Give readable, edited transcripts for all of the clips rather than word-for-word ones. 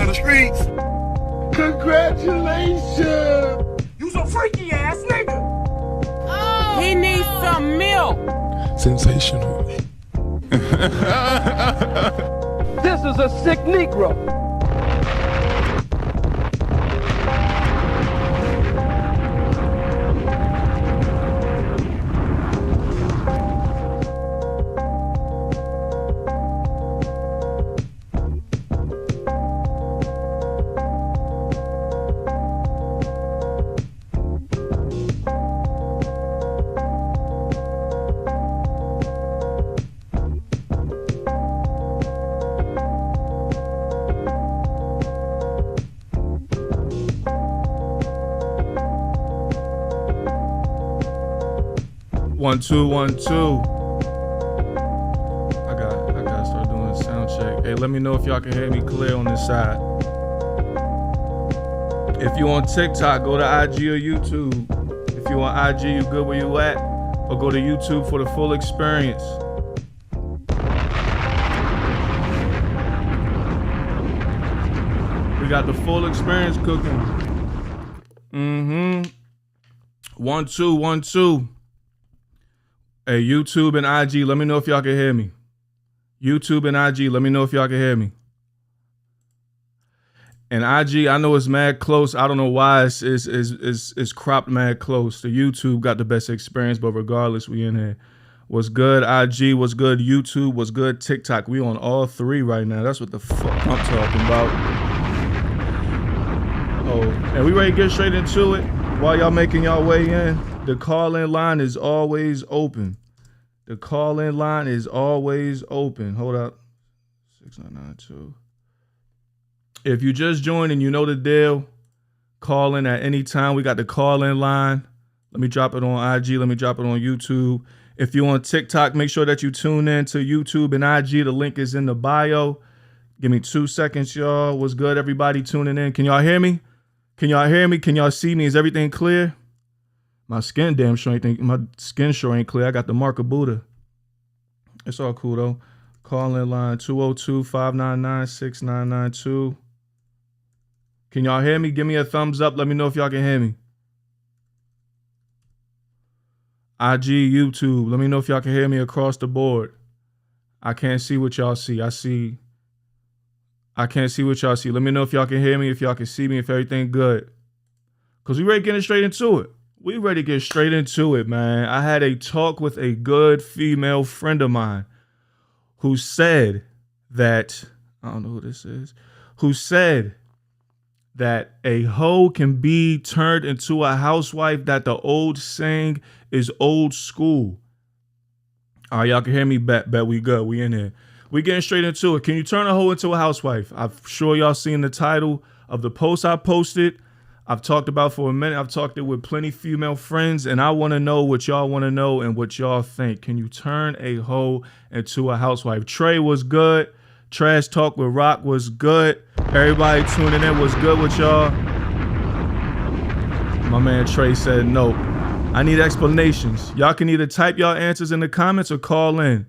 in the streets. Congratulations! You some freaky ass nigga. Oh, he needs some milk. Sensational. This is a sick Negro. One, two, 1, 2. I gotta start doing a sound check. Hey, let me know if y'all can hear me clear on this side. If you on TikTok, go to IG or YouTube. If you on IG, you good where you at? Or go to YouTube for the full experience. We got the full experience cooking. 1, 2, 1, 2. Hey, YouTube and IG, let me know if y'all can hear me. YouTube and IG, let me know if y'all can hear me. And IG, I know it's mad close. I don't know why it's cropped mad close. The YouTube got the best experience, but regardless, we in here. What's good, IG? What's good, YouTube? What's good, TikTok? We on all three right now. That's what the fuck I'm talking about. Oh, and we ready to get straight into it. While y'all making y'all way in, the call-in line is always open. The call-in line is always open. Hold up. 6992. If you just joined and you know the deal, call in at any time. We got the call-in line. Let me drop it on IG. Let me drop it on YouTube. If you're on TikTok, make sure that you tune in to YouTube and IG. The link is in the bio. Give me 2 seconds, y'all. What's good, everybody tuning in? Can y'all hear me? Can y'all hear me? Can y'all see me? Is everything clear? My skin sure ain't clear. I got the mark of Buddha. It's all cool though. Call in line 202-599-6992. Can y'all hear me? Give me a thumbs up. Let me know if y'all can hear me. IG, YouTube. Let me know if y'all can hear me across the board. I can't see what y'all see. I can't see what y'all see. Let me know if y'all can hear me, if y'all can see me, if everything good. Because we ready to get straight into it. We ready to get straight into it, man. I had a talk with a good female friend of mine who said that, I don't know who this is, who said that a hoe can be turned into a housewife, that the old saying is old school. All right, y'all can hear me? Bet we good. We in here. We getting straight into it. Can you turn a hoe into a housewife? I'm sure y'all seen the title of the post I posted. I've talked about for a minute. I've talked it with plenty female friends, and I want to know what y'all want to know and what y'all think. Can you turn a hoe into a housewife? Trey was good. Trash Talk with Rock was good. Everybody tuning in was good with y'all. My man Trey said no. I need explanations. Y'all can either type y'all answers in the comments or call in.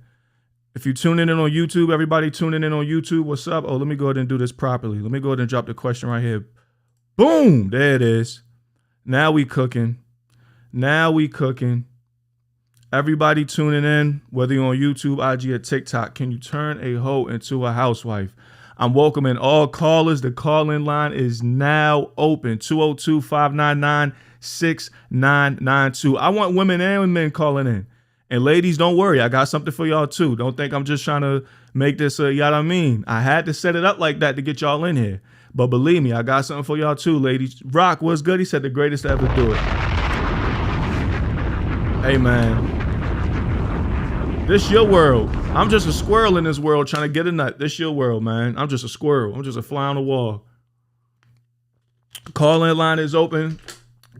If you're tuning in on YouTube, everybody tuning in on YouTube, what's up? Oh, let me go ahead and do this properly. Let me go ahead and drop the question right here. Boom, there it is. Now we cooking. Everybody tuning in, whether you're on YouTube, IG, or TikTok, can you turn a hoe into a housewife? I'm welcoming all callers. The call-in line is now open. 202-599-6992. I want women and men calling in. And ladies, don't worry. I got something for y'all too. Don't think I'm just trying to make this you know what I mean? I had to set it up like that to get y'all in here. But believe me, I got something for y'all too, ladies. Rock, what's good? He said the greatest to ever do it. Hey, man. This your world. I'm just a squirrel in this world trying to get a nut. This your world, man. I'm just a squirrel. I'm just a fly on the wall. Call-in line is open.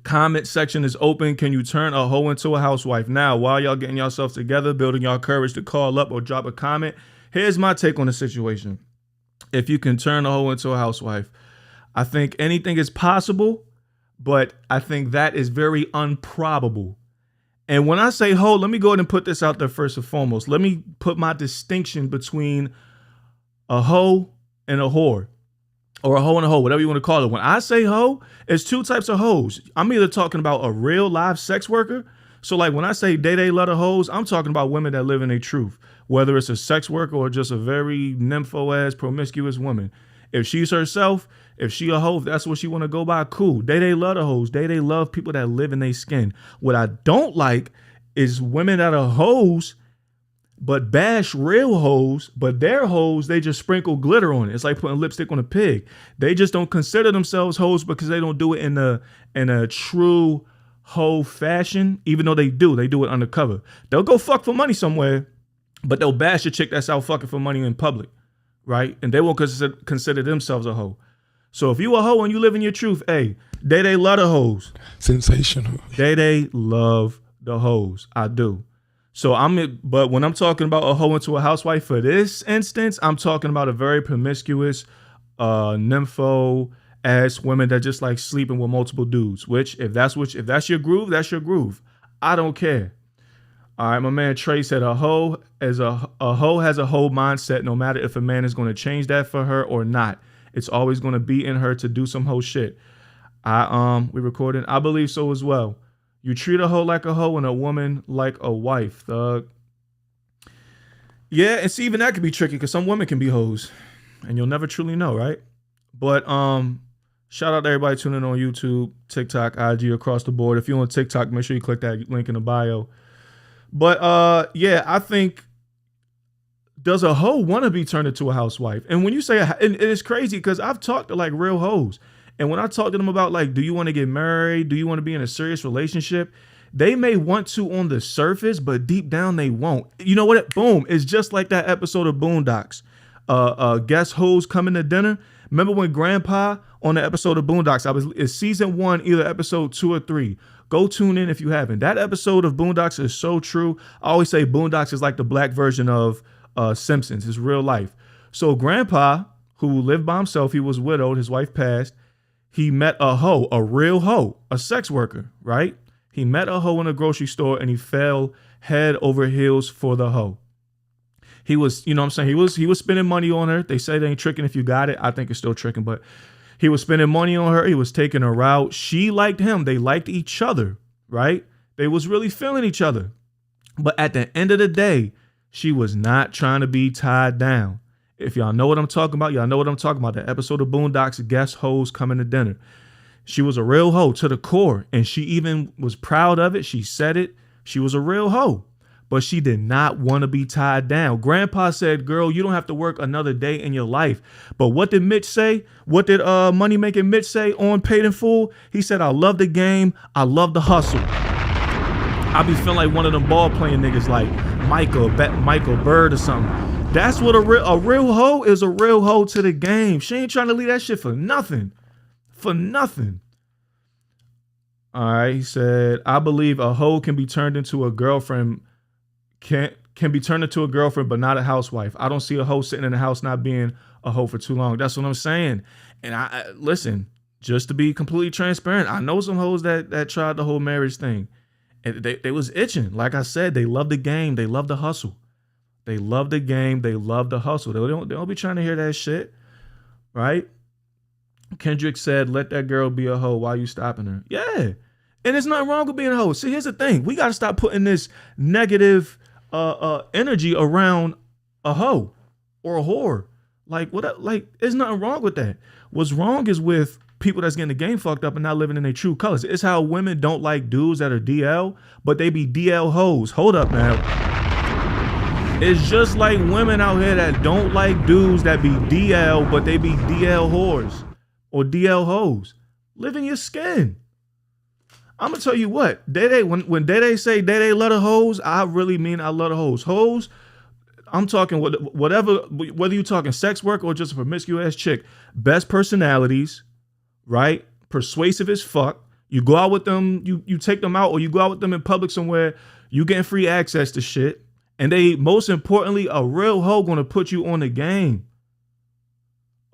Comment section is open. Can you turn a hoe into a housewife? Now, while y'all getting yourselves together, building y'all courage to call up or drop a comment, here's my take on the situation. If you can turn a hoe into a housewife, I think anything is possible, but I think that is very improbable. And when I say hoe, let me go ahead and put this out there first and foremost. Let me put my distinction between a hoe and a whore. or a hoe and a hoe, whatever you want to call it. When I say hoe, it's two types of hoes. I'm either talking about a real live sex worker. So like when I say they love the hoes, I'm talking about women that live in their truth, whether it's a sex worker or just a very nympho-ass promiscuous woman. If she's herself, if she a hoe, if that's what she want to go by, cool. They love the hoes. They love people that live in their skin. What I don't like is women that are hoes but bash real hoes, but their hoes, they just sprinkle glitter on it. It's like putting lipstick on a pig. They just don't consider themselves hoes because they don't do it in a true hoe fashion, even though they do it undercover. They'll go fuck for money somewhere, but they'll bash a chick that's out fucking for money in public, right? And they won't consider themselves a hoe. So if you a hoe and you live in your truth, hey, they love the hoes. Sensational. They love the hoes. I do. So but when I'm talking about a hoe into a housewife for this instance, I'm talking about a very promiscuous, nympho ass women that just like sleeping with multiple dudes. Which if that's your groove, that's your groove. I don't care. All right, my man Trey said a hoe has a hoe mindset. No matter if a man is going to change that for her or not, it's always going to be in her to do some hoe shit. We recording. I believe so as well. You treat a hoe like a hoe and a woman like a wife, thug. Yeah, and see, even that could be tricky because some women can be hoes, and you'll never truly know, right? But shout out to everybody tuning in on YouTube, TikTok, IG, across the board. If you're on TikTok, make sure you click that link in the bio. But yeah, I think, does a hoe want to be turned into a housewife? And when you say, and it's crazy because I've talked to like real hoes. And when I talk to them about like, do you want to get married? Do you want to be in a serious relationship? They may want to on the surface, but deep down they won't. You know what? Boom. It's just like that episode of Boondocks. Guess who's coming to dinner? Remember when Grandpa on the episode of Boondocks, it's season 1, either episode 2 or 3. Go tune in if you haven't. That episode of Boondocks is so true. I always say Boondocks is like the black version of Simpsons. It's real life. So Grandpa, who lived by himself, he was widowed. His wife passed. He met a hoe, a real hoe, a sex worker, right? He met a hoe in a grocery store and he fell head over heels for the hoe. He was, you know what I'm saying? He was spending money on her. They say they ain't tricking if you got it. I think it's still tricking, but he was spending money on her. He was taking her out. She liked him. They liked each other, right? They was really feeling each other. But at the end of the day, she was not trying to be tied down. If y'all know what I'm talking about, y'all know what I'm talking about. The episode of Boondocks, guest hoes coming to dinner. She was a real hoe to the core, and she even was proud of it. She said it. She was a real hoe, but she did not want to be tied down. Grandpa said, girl, you don't have to work another day in your life. But what did Mitch say? What did Money Making Mitch say on Paid in Full? He said, I love the game. I love the hustle. I be feeling like one of them ball playing niggas like Michael Bird or something. That's what a real hoe is. A real hoe to the game. She ain't trying to leave that shit for nothing. For nothing. All right. He said, I believe a hoe can be turned into a girlfriend. Can be turned into a girlfriend, but not a housewife. I don't see a hoe sitting in the house not being a hoe for too long. That's what I'm saying. And I listen, just to be completely transparent, I know some hoes that tried the whole marriage thing. And they was itching. Like I said, they love the game. They love the hustle. They love the game. They love the hustle. They don't be trying to hear that shit, right? Kendrick said, let that girl be a hoe. Why you stopping her? Yeah. And there's nothing wrong with being a hoe. See, here's the thing. We got to stop putting this negative energy around a hoe or a whore. Like, what? Like, there's nothing wrong with that. What's wrong is with people that's getting the game fucked up and not living in their true colors. It's how women don't like dudes that are DL, but they be DL hoes. Hold up, man. It's just like women out here that don't like dudes that be DL, but they be DL whores or DL hoes. Live in your skin. I'm gonna tell you what, when Day say Day love the hoes, I really mean I love the hoes. Hoes, I'm talking whatever, whether you're talking sex work or just a promiscuous chick, best personalities, right? Persuasive as fuck. You go out with them, you take them out, or you go out with them in public somewhere, you getting free access to shit. And they, most importantly, a real hoe gonna put you on the game.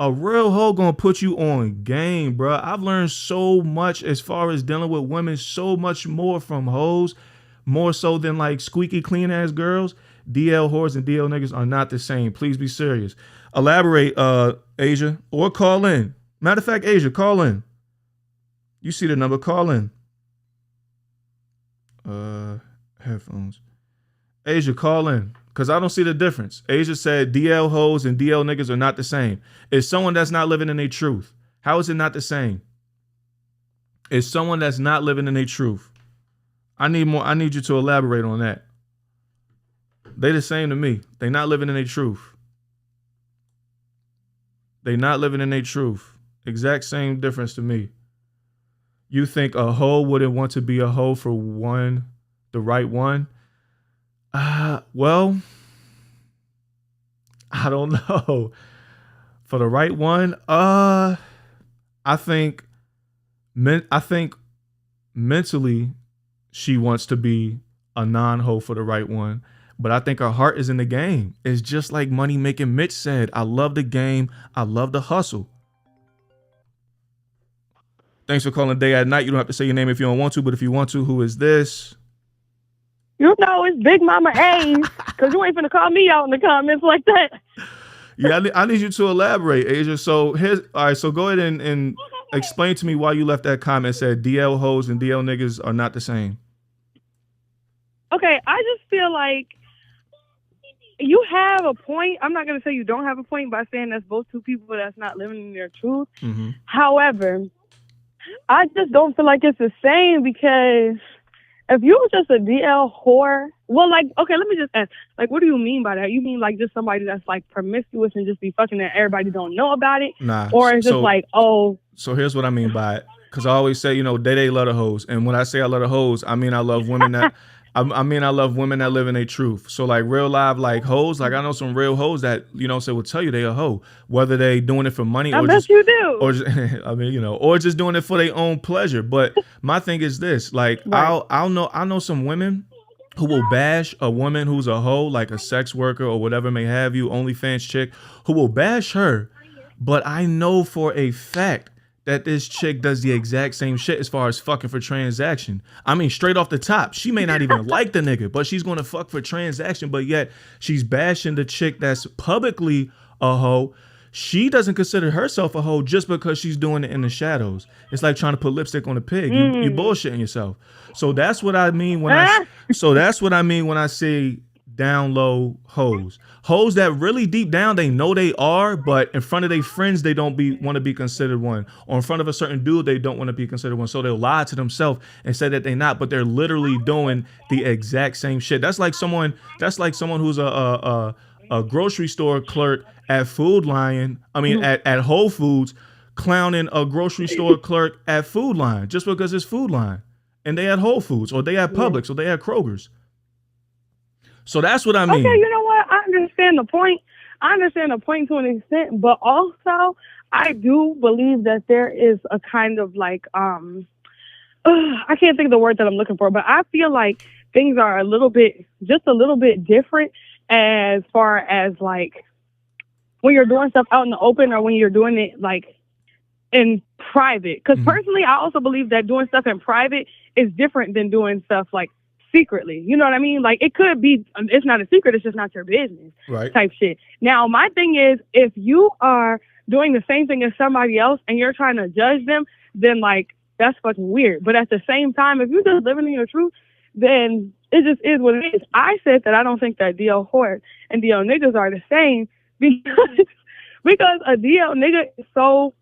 A real hoe gonna put you on game, bro. I've learned so much as far as dealing with women, so much more from hoes, more so than like squeaky clean ass girls. DL whores and DL niggas are not the same. Please be serious. Elaborate, Asia, or call in. Matter of fact, Asia, call in. You see the number, call in. Headphones. Asia, call in. Because I don't see the difference. Asia said DL hoes and DL niggas are not the same. It's someone that's not living in their truth. How is it not the same? It's someone that's not living in their truth. I need you to elaborate on that. They the same to me. They not living in their truth. They not living in their truth. Exact same difference to me. You think a hoe wouldn't want to be a hoe for the right one? Well, I don't know. For the right one, I think mentally she wants to be a non-hoe for the right one. But I think her heart is in the game. It's just like Money Making Mitch said. I love the game. I love the hustle. Thanks for calling Day at Night. You don't have to say your name if you don't want to, but if you want to, who is this? You know it's Big Mama A, because you ain't finna call me out in the comments like that. Yeah, I need you to elaborate, Asia. So all right, so go ahead and explain to me why you left that comment said DL hoes and DL niggas are not the same. Okay, I just feel like you have a point. I'm not going to say you don't have a point by saying that's both two people that's not living in their truth. Mm-hmm. However, I just don't feel like it's the same because if you were just a DL whore, well, like, okay, let me just ask, like, what do you mean by that? You mean like just somebody that's like promiscuous and just be fucking and everybody don't know about it? Nah. Or it's just like, oh. So here's what I mean by it. Because I always say, they love the hoes. And when I say I love the hoes, I mean I love women that... I love women that live in their truth. So like real live, like hoes, like I know some real hoes that, will tell you they a hoe, whether they doing it for money or just, you do. Or just, or just doing it for their own pleasure. But my thing is this, like right. I know some women who will bash a woman who's a hoe, like a sex worker or whatever may have you, OnlyFans chick, who will bash her. But I know for a fact that this chick does the exact same shit as far as fucking for transaction. I mean, straight off the top, she may not even like the nigga, but she's going to fuck for transaction. But yet she's bashing the chick that's publicly a hoe. She doesn't consider herself a hoe just because she's doing it in the shadows. It's like trying to put lipstick on a pig. You bullshitting yourself. So that's what I mean when I say down low hoes. Hoes that really deep down they know they are, but in front of their friends they don't want to be considered one. Or in front of a certain dude they don't want to be considered one. So they'll lie to themselves and say that they're not, but they're literally doing the exact same shit. That's like someone who's a grocery store clerk at Food Lion. At Whole Foods, clowning a grocery store clerk at Food Lion just because it's Food Lion, and they at Whole Foods or they at Publix or they at Kroger's. So that's what I mean. Okay, you know what? I understand the point. I understand the point to an extent, but also I do believe that there is a kind of like, I can't think of the word that I'm looking for, but I feel like things are just a little bit different as far as like when you're doing stuff out in the open or when you're doing it like in private. Because personally, I also believe that doing stuff in private is different than doing stuff like secretly. You know what I mean? Like it could be, it's not a secret, it's just not your business, right? Type shit. Now, my thing is, if you are doing the same thing as somebody else and you're trying to judge them, then like that's fucking weird. But at the same time, if you're just living in your truth, then it just is what it is. I said that I don't think that DL whores and DL niggas are the same because a DL nigga is so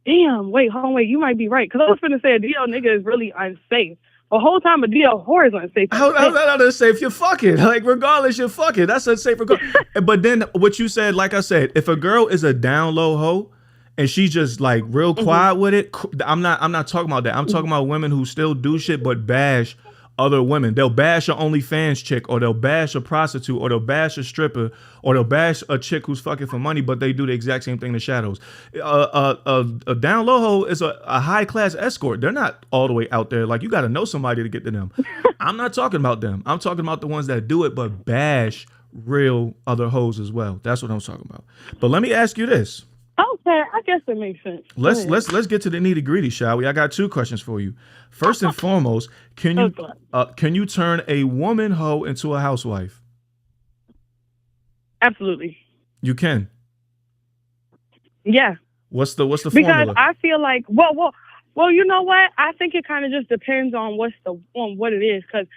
damn. Wait, you might be right, because I was going to say a DL nigga is really unsafe. The whole time a DL whore is unsafe. How's that unsafe? You're fucking. Like, regardless, you're fucking. That's unsafe regardless. But then what you said, like I said, if a girl is a down low hoe and she's just like real quiet with it, I'm not talking about that. I'm talking about women who still do shit but bash other women. They'll bash an OnlyFans chick, or they'll bash a prostitute, or they'll bash a stripper, or they'll bash a chick who's fucking for money, but they do the exact same thing in the shadows. A down low hoe is a high class escort. They're not all the way out there. Like, you got to know somebody to get to them. I'm not talking about them. I'm talking about the ones that do it but bash real other hoes as well. That's what I'm talking about. But let me ask you this. Okay, I guess that makes sense. Let's get to the nitty gritty, shall we? I got two questions for you. First and foremost, can you turn a woman hoe into a housewife? Absolutely. You can. Yeah. What's the Because formula? I feel like, well, you know what? I think it kind of just depends on what it is. Because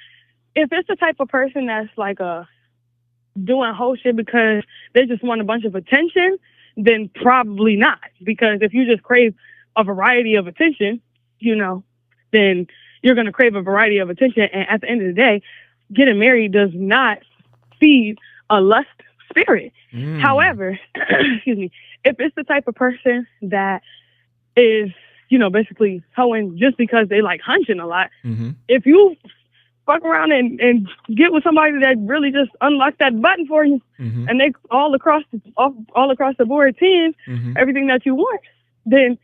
if it's the type of person that's like doing whole shit because they just want a bunch of attention, then probably not. Because if you just crave a variety of attention, then you're going to crave a variety of attention. And at the end of the day, getting married does not feed a lust spirit. However, excuse me, if it's the type of person that is, basically hoeing just because they like hunching a lot, if you fuck around and get with somebody that really just unlocks that button for you, and they all across the board 10, everything that you want, then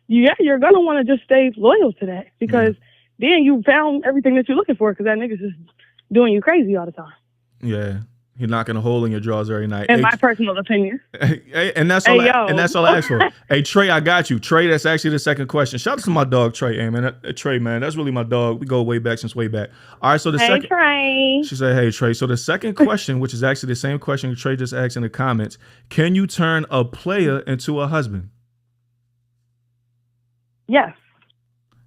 you're gonna want to just stay loyal to that, because then you found everything that you're looking for, because that nigga's just doing you crazy all the time. Yeah. You're knocking a hole in your drawers every night. In my personal opinion. And that's all. And that's all I ask for. Hey, Trey, I got you. Trey, that's actually the second question. Shout out to my dog, Trey. Hey, man, Trey, man, that's really my dog. We go way back since way back. All right, so the second. Trey. She said, "Hey, Trey." So the second question, which is actually the same question Trey just asked in the comments, can you turn a player into a husband? Yes.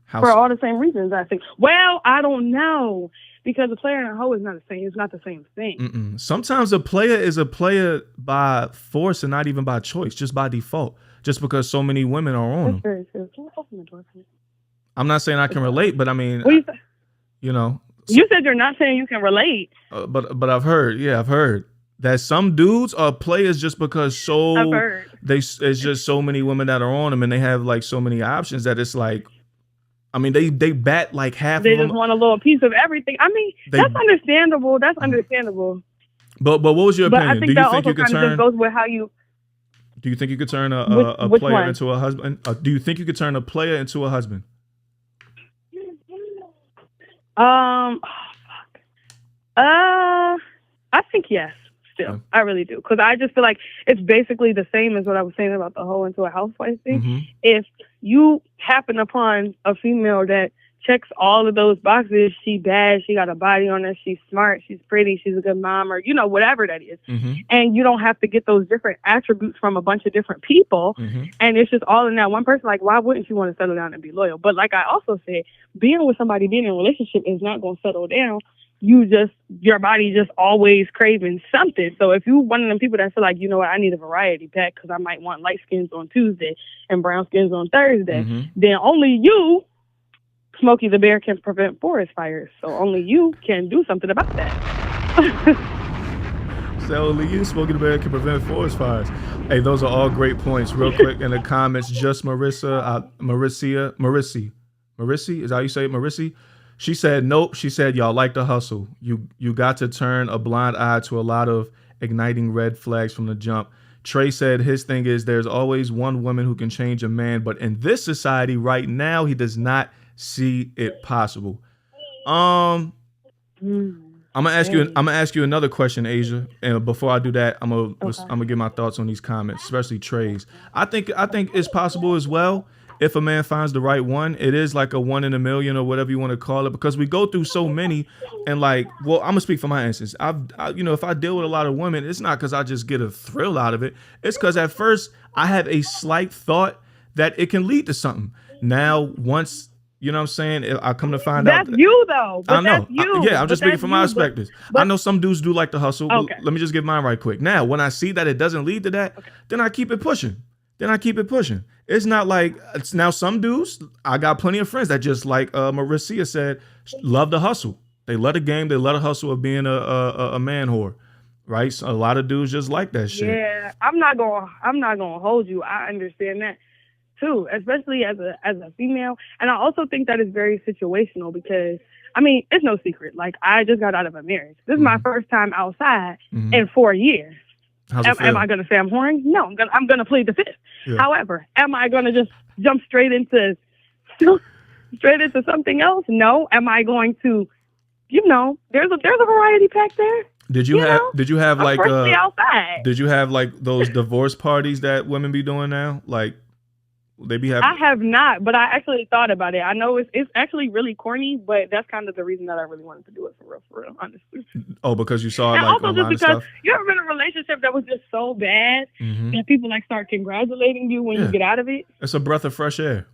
For all the same reasons, I think. Well, I don't know. Because a player and a hoe is not the same. It's not the same thing. Sometimes a player is a player by force and not even by choice, just by default, just because so many women are on them. Very true. Can you open the door, please? I'm not saying I can relate, but I mean, You said you're not saying you can relate. But I've heard that some dudes are players just because it's just so many women that are on them, and they have like so many options that it's like. I mean, they bat like half they of them. They just want a little piece of everything. I mean, that's understandable. But what was your opinion? But I think that also kind of just goes with how you. Do you think you could turn a player into a husband? Do you think you could turn a player into a husband? I think yes. Still, I really do, because I just feel like it's basically the same as what I was saying about the hoe into a housewife thing. If you happen upon a female that checks all of those boxes, she bad, she got a body on her, she's smart, she's pretty, she's a good mom, or whatever that is, and you don't have to get those different attributes from a bunch of different people, and it's just all in that one person. Like, why wouldn't you want to settle down and be loyal? But like I also said, being with somebody, being in a relationship is not going to settle down. Your body just always craving something. So if you one of them people that feel like, I need a variety pack because I might want light skins on Tuesday and brown skins on Thursday, then only you, Smokey the Bear, can prevent forest fires. So only you can do something about that. So only you, Smokey the Bear, can prevent forest fires. Hey, those are all great points. Real quick in the comments, just Marissi, is that how you say it, Marissi? She said, nope. She said, y'all like the hustle. You got to turn a blind eye to a lot of igniting red flags from the jump. Trey said his thing is there's always one woman who can change a man, but in this society right now, he does not see it possible. I'm gonna ask you another question, Asia. And before I do that, I'm gonna get my thoughts on these comments, especially Trey's. I think it's possible as well. If a man finds the right one, it is like a 1 in a million or whatever you want to call it, because we go through so many. And I'm gonna speak for my instance. If I deal with a lot of women, it's not because I just get a thrill out of it. It's because at first I have a slight thought that it can lead to something. Now, once, you know what I'm saying, I come to find out. That's you though. I know. I'm just speaking from my perspective. I know some dudes do like the hustle. Okay. Let me just give mine right quick. Now, when I see that it doesn't lead to that, then I keep it pushing. It's not like now some dudes, I got plenty of friends that just like Marissa said, love the hustle. They love the game. They love the hustle of being a man whore, right? So a lot of dudes just like that shit. Yeah, I'm not gonna hold you. I understand that too, especially as a female. And I also think that it's very situational because, I mean, it's no secret. Like, I just got out of a marriage. This is my first time outside in 4 years. Am I going to say I'm whoring? No, I'm going to plead the fifth. Yeah. However, am I going to just jump straight into something else? No. Am I going to, there's a variety pack there. Did you have like outside. Did you have like those divorce parties that women be doing now? Like They be having. I have not, but I actually thought about it. I know it's actually really corny, but that's kind of the reason that I really wanted to do it for real, honestly. Oh, because you saw it And like also online just and because stuff. you ever been in a relationship that was just so bad that people like start congratulating you when you get out of it? It's a breath of fresh air.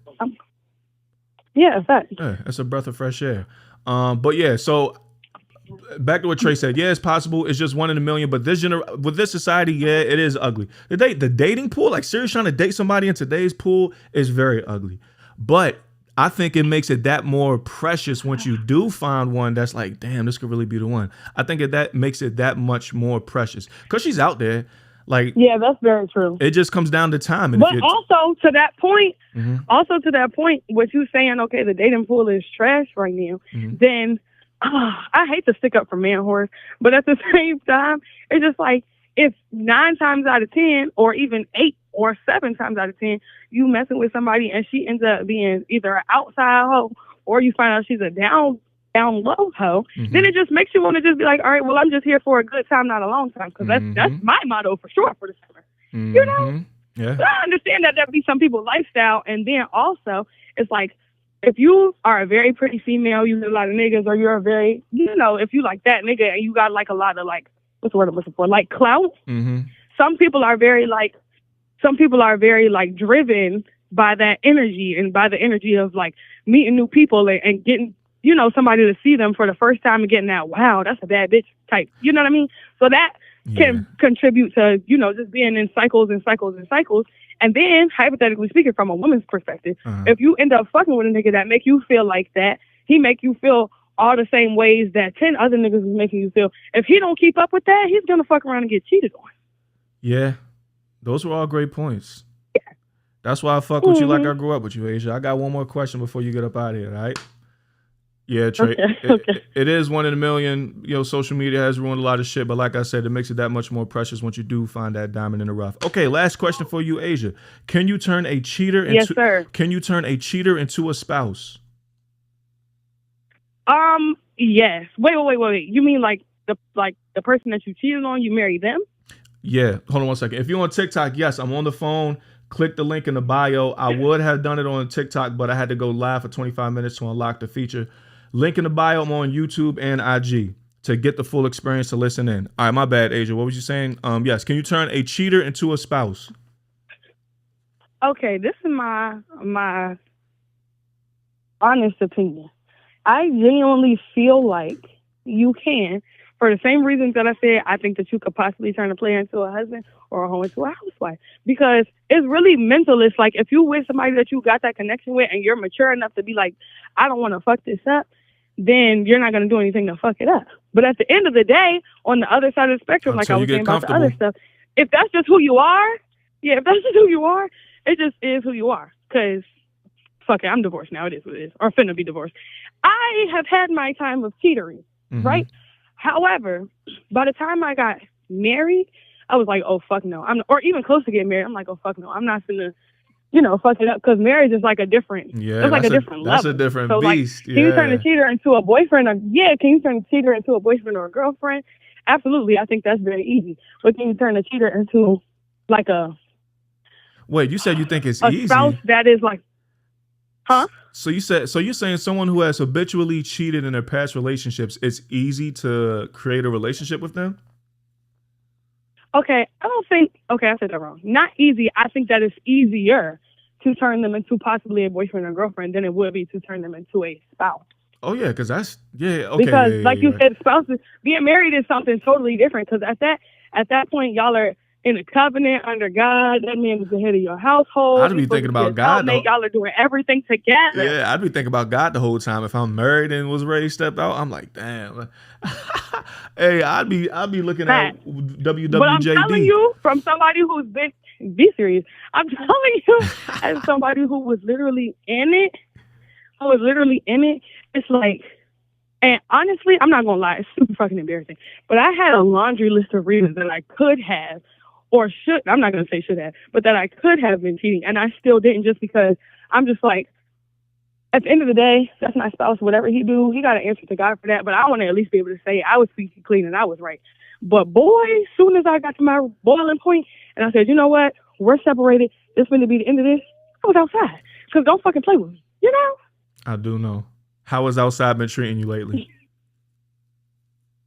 Yeah, fact. Yeah, it's a breath of fresh air. But yeah, so back to what Trey said. Yeah, it's possible. It's just 1 in a million. But with this society, yeah, it is ugly. The dating pool, like seriously trying to date somebody in today's pool is very ugly. But I think it makes it that more precious once you do find one that's like, damn, this could really be the one. I think that makes it that much more precious because she's out there. Like, yeah, that's very true. It just comes down to time. And but also to that point, what you saying, okay, the dating pool is trash right now, then I hate to stick up for man horse, but at the same time, it's just like if 9 times out of 10 or even 8 or 7 times out of 10, you messing with somebody and she ends up being either an outside hoe or you find out she's a down low hoe, then it just makes you want to just be like, all right, well, I'm just here for a good time, not a long time, because that's my motto for sure for the summer. You know? Yeah. So I understand that be some people's lifestyle, and then also it's like if you are a very pretty female, you get a lot of niggas, or you're a very, if you like that nigga and you got like a lot of like, what's the word I'm looking for? Like clout. Some people are very driven by that energy and by the energy of like meeting new people and getting, somebody to see them for the first time and getting that, wow, that's a bad bitch type. You know what I mean? So that can contribute to, just being in cycles and cycles and cycles. And then, hypothetically speaking, from a woman's perspective, if you end up fucking with a nigga that make you feel like that, he make you feel all the same ways that 10 other niggas is making you feel. If he don't keep up with that, he's going to fuck around and get cheated on. Yeah. Those were all great points. Yeah. That's why I fuck with you like I grew up with you, Asia. I got one more question before you get up out of here, all right? Yeah, Trey. Okay. It is 1 in a million. Social media has ruined a lot of shit, but like I said, it makes it that much more precious once you do find that diamond in the rough. Okay, last question for you, Asia. Can you turn a cheater into Yes, sir. Can you turn a cheater into a spouse? Yes. Wait. You mean like the person that you cheated on, you marry them? Yeah. Hold on one second. If you're on TikTok, yes, I'm on the phone. Click the link in the bio. I would have done it on TikTok, but I had to go live for 25 minutes to unlock the feature. Link in the bio. I'm on YouTube and IG to get the full experience to listen in. All right, my bad, Asia. What was you saying? Yes. Can you turn a cheater into a spouse? Okay, this is my honest opinion. I genuinely feel like you can, for the same reasons that I said. I think that you could possibly turn a player into a husband or a hoe into a housewife, because it's really mental. It's like if you with somebody that you got that connection with and you're mature enough to be like, I don't want to fuck this up, then you're not going to do anything to fuck it up. But at the end of the day, on the other side of the spectrum, like I was saying about the other stuff, if that's just who you are, it just is who you are. Because, fuck it, I'm divorced now. It is what it is. Or finna be divorced. I have had my time of cheating, right? However, by the time I got married, I was like, oh, fuck no. Or even close to getting married, I'm like, oh, fuck no. I'm not finna, fuck it up, because marriage is like a different, it's like a different level. That's a different beast. Like, can you turn a cheater into a boyfriend? Can you turn a cheater into a boyfriend or a girlfriend? Absolutely. I think that's very easy. But can you turn a cheater into like a... Wait, you said you think it's a easy? Spouse that is like... Huh? So you're saying someone who has habitually cheated in their past relationships, it's easy to create a relationship with them? Okay, I said that wrong. Not easy. I think that it's easier to turn them into possibly a boyfriend or girlfriend than it would be to turn them into a spouse. Oh yeah, because that's okay. Because you said, spouses, being married is something totally different. Because at that point, y'all are in a covenant under God. That man is the head of your household. I'd be thinking about God. Y'all are doing everything together. Yeah, I'd be thinking about God the whole time. If I'm married and was ready to step out, I'm like, damn. Hey, I'd be looking at WWJD. But I'm telling you, from somebody who's been, be serious. I'm telling you, as somebody who was literally in it, it's like, and honestly, I'm not gonna lie, it's super fucking embarrassing. But I had a laundry list of reasons that I could have, or should, I'm not gonna say should have, but that I could have been cheating, and I still didn't, just because I'm just like, at the end of the day, that's my spouse. Whatever he do, he got to answer to God for that. But I want to at least be able to say I was squeaky clean and I was right. But boy, as soon as I got to my boiling point and I said, you know what, we're separated, this is going to be the end of this, was outside. Because don't fucking play with me. You know? I do know. How has outside been treating you lately?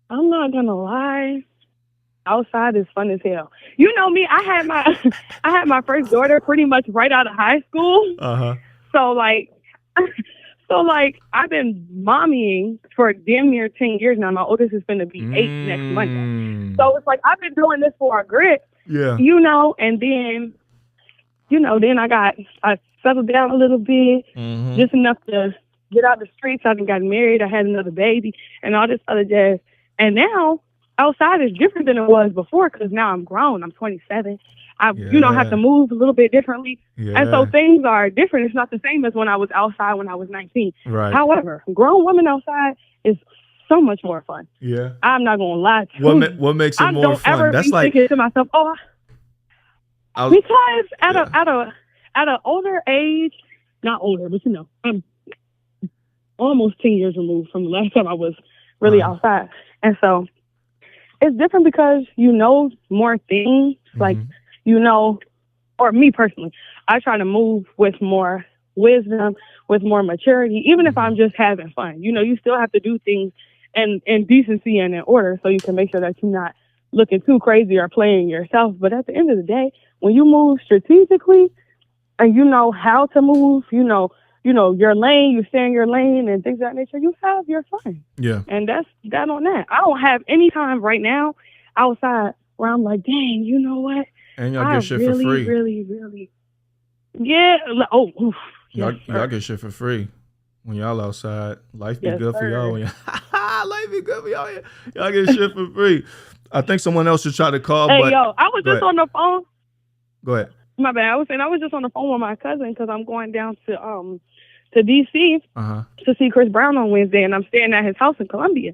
I'm not gonna lie. Outside is fun as hell. You know me, I had my first daughter pretty much right out of high school. Uh-huh. So like I've been mommying for damn near 10 years now. My oldest is gonna be 8 next Monday. So it's like I've been doing this for a grip. Yeah. You know, and then then I settled down a little bit, just enough to get out the streets. I got married, I had another baby and all this other jazz. And now outside is different than it was before because now I'm grown. I'm 27. I have to move a little bit differently. Yeah. And so things are different. It's not the same as when I was outside when I was 19. Right. However, grown women outside is so much more fun. Yeah. I'm not going to lie to you. What makes it more fun? Ever be thinking to myself, because at an older age, not older, but I'm almost 10 years removed from the last time I was really outside. And so it's different because you know more things, like, or me personally, I try to move with more wisdom, with more maturity, even if I'm just having fun. You still have to do things in decency and in order so you can make sure that you're not looking too crazy or playing yourself. But at the end of the day, when you move strategically and you know how to move, you know your lane, you stay in your lane and things of that nature, you have your fun. Yeah. And that's that on that. I don't have any time right now outside where I'm like, dang, you know what? And y'all get shit for free. Really. Yeah. Y'all get shit for free when y'all outside. Life be good for y'all. Life be good for y'all. Y'all get shit for free. I think someone else should try to call. Hey, I was just on the phone. Go ahead. My bad. I was just on the phone with my cousin because I'm going down to DC to see Chris Brown on Wednesday, and I'm staying at his house in Columbia.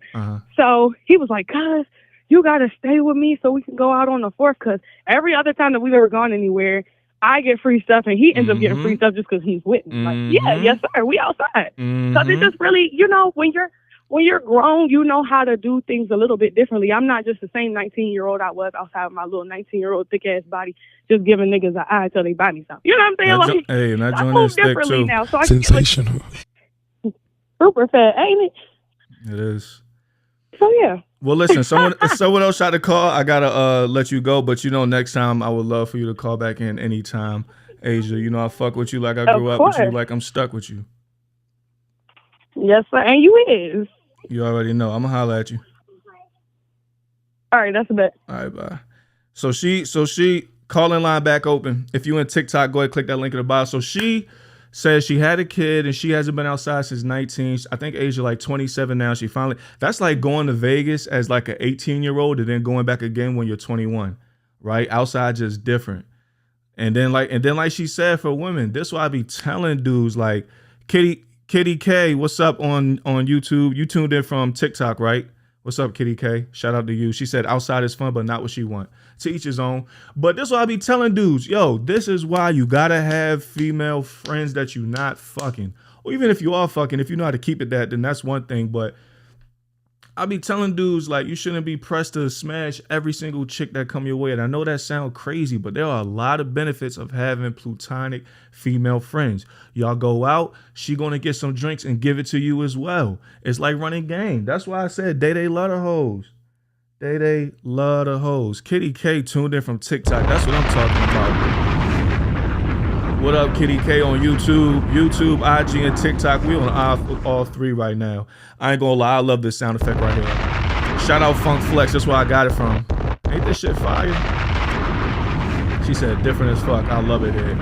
So he was like, "Cuz, you gotta stay with me so we can go out on the 4th." Because every other time that we've ever gone anywhere, I get free stuff, and he ends up getting free stuff just because he's with me. Like, yes, sir, we outside. So it's just really, when you're grown, you know how to do things a little bit differently. I'm not just the same 19-year-old I was outside with my little 19-year-old thick-ass body just giving niggas an eye till they buy me something. You know what I'm saying? And I move differently now. So sensational. Super fat, ain't it? It is. So, yeah. Well, listen, someone else tried to call. I got to let you go. But, next time I would love for you to call back in anytime. Asia, I fuck with you like I grew up with you, like I'm stuck with you. Yes, sir. And you is. You already know. I'm going to holler at you. All right, that's a bet. All right, bye. So she calling line back open. If you in TikTok, go ahead, click that link in the bio. So she says she had a kid and she hasn't been outside since 19. I think Asia like 27 now. That's like going to Vegas as like an 18-year-old and then going back again when you're 21, right? Outside just different. And then like she said, for women, this is why I be telling dudes like, Kitty K, what's up on YouTube? You tuned in from TikTok, right? What's up, Kitty K? Shout out to you. She said outside is fun, but not what she want. To each his own. But this is why I be telling dudes, this is why you gotta have female friends that you not fucking. Or even if you are fucking, if you know how to keep it that, then that's one thing. But I be telling dudes, like, you shouldn't be pressed to smash every single chick that come your way. And I know that sounds crazy, but there are a lot of benefits of having platonic female friends. Y'all go out, she gonna get some drinks and give it to you as well. It's like running game. That's why I said they love the hoes. They love the hoes. Kitty K tuned in from TikTok. That's what I'm talking about. What up, Kitty K on YouTube, IG, and TikTok. We on all three right now. I ain't gonna lie, I love this sound effect right here. Shout out Funk Flex, that's where I got it from. Ain't this shit fire? She said different as fuck. I love it here.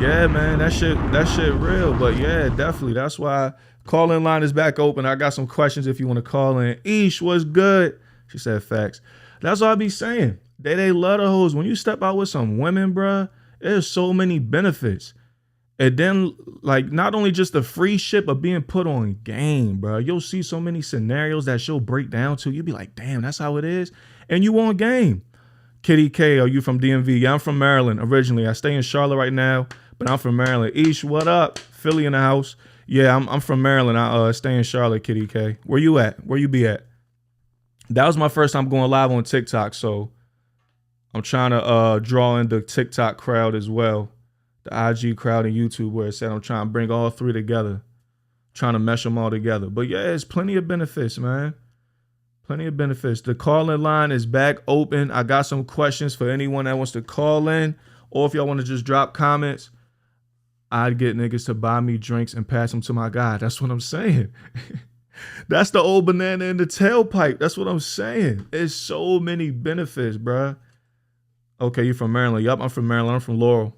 Yeah, man, that shit real. But yeah, definitely. That's why call-in line is back open. I got some questions if you want to call in. Ish, what's good? She said facts. That's all I be saying. They love the hoes. When you step out with some women, bruh, there's so many benefits. And then, like, not only just the free shit, but being put on game, bro. You'll see so many scenarios that she'll break down to. You'll be like, damn, that's how it is. And you on game. Kitty K, are you from DMV? Yeah, I'm from Maryland originally. I stay in Charlotte right now, but I'm from Maryland. Ish, what up? Philly in the house. Yeah, I'm from Maryland. I stay in Charlotte, Kitty K. Where you at? Where you be at? That was my first time going live on TikTok, so I'm trying to draw in the TikTok crowd as well. the IG crowd and YouTube where it said I'm trying to bring all three together, trying to mesh them all together. But yeah, it's plenty of benefits, man. Plenty of benefits. The call-in line is back open. I got some questions for anyone that wants to call in, or if y'all want to just drop comments. I'd get niggas to buy me drinks and pass them to my guy. That's what I'm saying. That's the old banana in the tailpipe. That's what I'm saying. There's so many benefits, bruh. Okay, you from Maryland. Yup, I'm from Maryland. I'm from Laurel.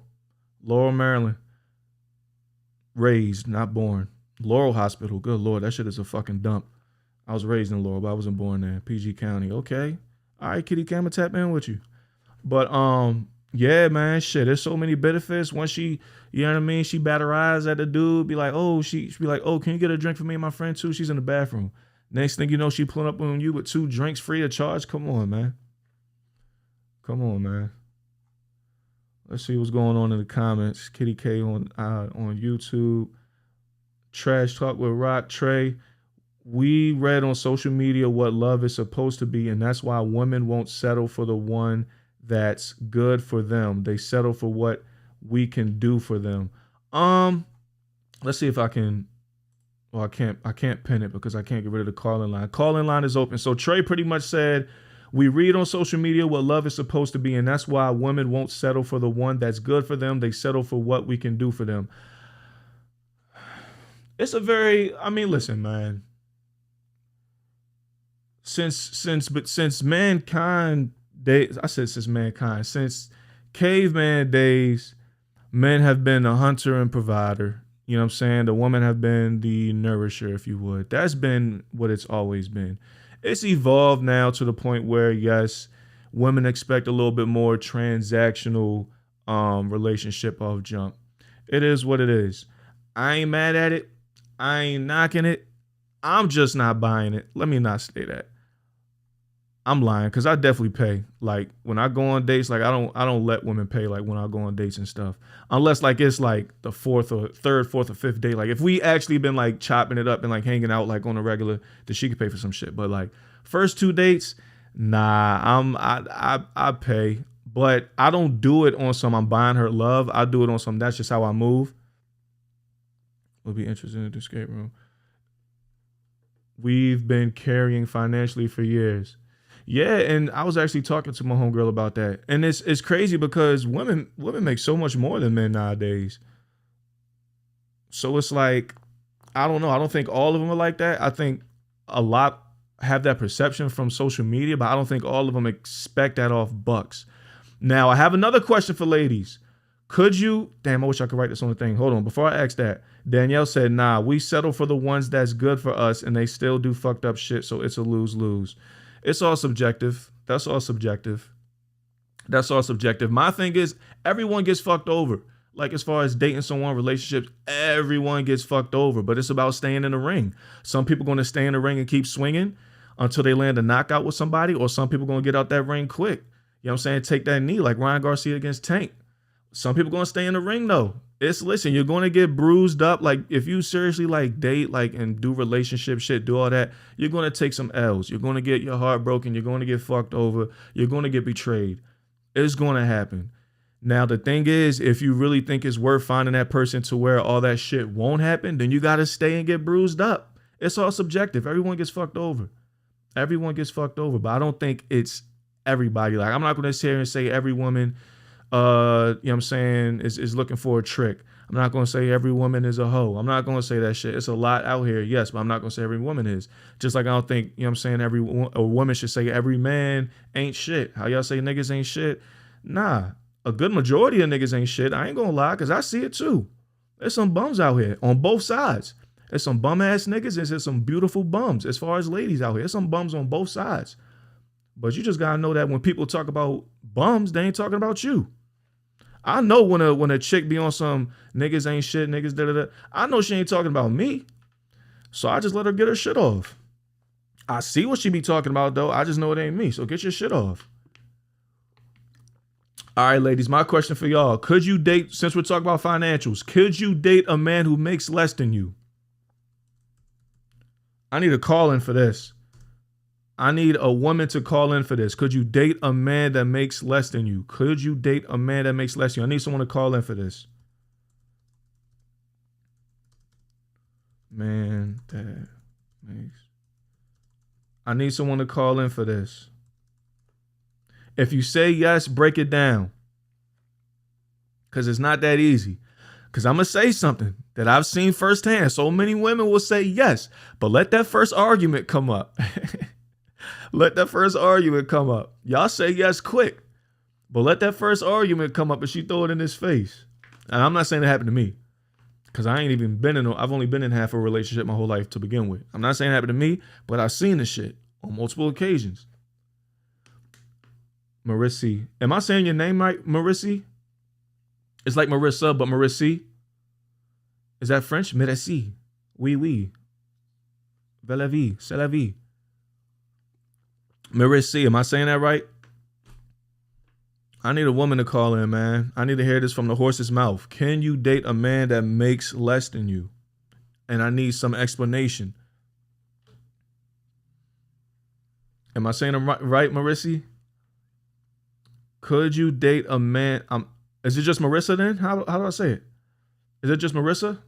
Laurel, Maryland. Raised, not born. Laurel Hospital. Good Lord, that shit is a fucking dump. I was raised in Laurel, but I wasn't born there. PG County. Okay. All right, Kitty Cam, tap in with you. But yeah, man, shit. There's so many benefits. Once she, you know what I mean, she bat her eyes at the dude, be like, oh, she be like, oh, can you get a drink for me and my friend too? She's in the bathroom. Next thing you know, she pulling up on you with 2 drinks free of charge. Come on, man. Come on, man. Let's see what's going on in the comments. Kitty K on YouTube. Trash Talk with Rock Trey. We read on social media what love is supposed to be, and that's why women won't settle for the one that's good for them. They settle for what we can do for them. Let's see if I can. Well, I can't pin it because I can't get rid of the call-in line. Call-in line is open. So Trey pretty much said, we read on social media what love is supposed to be, and that's why women won't settle for the one that's good for them. They settle for what we can do for them. It's a very, I mean, listen, man. Since mankind days, I said since mankind, since caveman days, men have been a hunter and provider. You know what I'm saying? The women have been the nourisher, if you would. That's been what it's always been. It's evolved now to the point where, yes, women expect a little bit more transactional relationship off jump. It is what it is. I ain't mad at it. I ain't knocking it. I'm just not buying it. Let me not say that. I'm lying because I definitely pay. Like when I go on dates, like I don't let women pay like when I go on dates and stuff. Unless like it's like the fourth or fifth date. Like if we actually been like chopping it up and like hanging out like on a regular, then she could pay for some shit. But like first 2 dates, nah, I pay. But I don't do it on some I'm buying her love. I do it on some that's just how I move. Would be interested in the escape room. We've been carrying financially for years. Yeah, and I was actually talking to my homegirl about that. And it's crazy because women make so much more than men nowadays. So it's like, I don't know. I don't think all of them are like that. I think a lot have that perception from social media, but I don't think all of them expect that off bucks. Now, I have another question for ladies. Could you, damn, I wish I could write this on the thing. Hold on. Before I ask that, Danielle said, nah, we settle for the ones that's good for us and they still do fucked up shit. So it's a lose-lose. It's all subjective. That's all subjective. That's all subjective. My thing is everyone gets fucked over. Like as far as dating someone, relationships, everyone gets fucked over. But it's about staying in the ring. Some people going to stay in the ring and keep swinging until they land a knockout with somebody. Or some people going to get out that ring quick. You know what I'm saying? Take that knee like Ryan Garcia against Tank. Some people going to stay in the ring though. Listen, you're going to get bruised up. Like if you seriously like date, like and do relationship shit, do all that, you're going to take some L's. You're going to get your heart broken. You're going to get fucked over. You're going to get betrayed. It's going to happen. Now, the thing is, if you really think it's worth finding that person to where all that shit won't happen, then you got to stay and get bruised up. It's all subjective. Everyone gets fucked over. Everyone gets fucked over. But I don't think it's everybody. Like I'm not going to sit here and say every woman you know what I'm saying, is looking for a trick. I'm not going to say every woman is a hoe. I'm not going to say that shit. It's a lot out here, yes, but I'm not going to say every woman is. Just like I don't think, you know what I'm saying, a woman should say every man ain't shit. How y'all say niggas ain't shit? Nah, a good majority of niggas ain't shit. I ain't going to lie, because I see it too. There's some bums out here on both sides. There's some bum-ass niggas and there's some beautiful bums as far as ladies out here. There's some bums on both sides. But you just got to know that when people talk about bums, they ain't talking about you. I know when a chick be on some niggas ain't shit, niggas da-da-da, I know she ain't talking about me. So I just let her get her shit off. I see what she be talking about, though. I just know it ain't me. So get your shit off. All right, ladies, my question for y'all. Could you date, since we're talking about financials, could you date a man who makes less than you? I need a call in for this. I need a woman to call in for this. Could you date a man that makes less than you? Could you date a man that makes less than you? I need someone to call in for this. man that makes. I need someone to call in for this. If you say yes, break it down. Because it's not that easy. Because I'm going to say something that I've seen firsthand. So many women will say yes, but let that first argument come up. Let that first argument come up. Y'all say yes quick, but let that first argument come up and she throw it in his face. And I'm not saying it happened to me, because I ain't even been in, I've only been in half a relationship my whole life to begin with. I'm not saying it happened to me, but I've seen this shit on multiple occasions. Marissi. Am I saying your name right, Marissi? It's like Marissa, but Marissi. Is that French? Merci. Oui, oui. Belle la vie. C'est la vie. Marissi. Am I saying that right? I need a woman to call in, man. I need to hear this from the horse's mouth. Can you date a man that makes less than you? And I need some explanation. Am I saying it right, Marissi? Could you date a man? Is it just Marissa then? How do I say it? Is it just Marissa?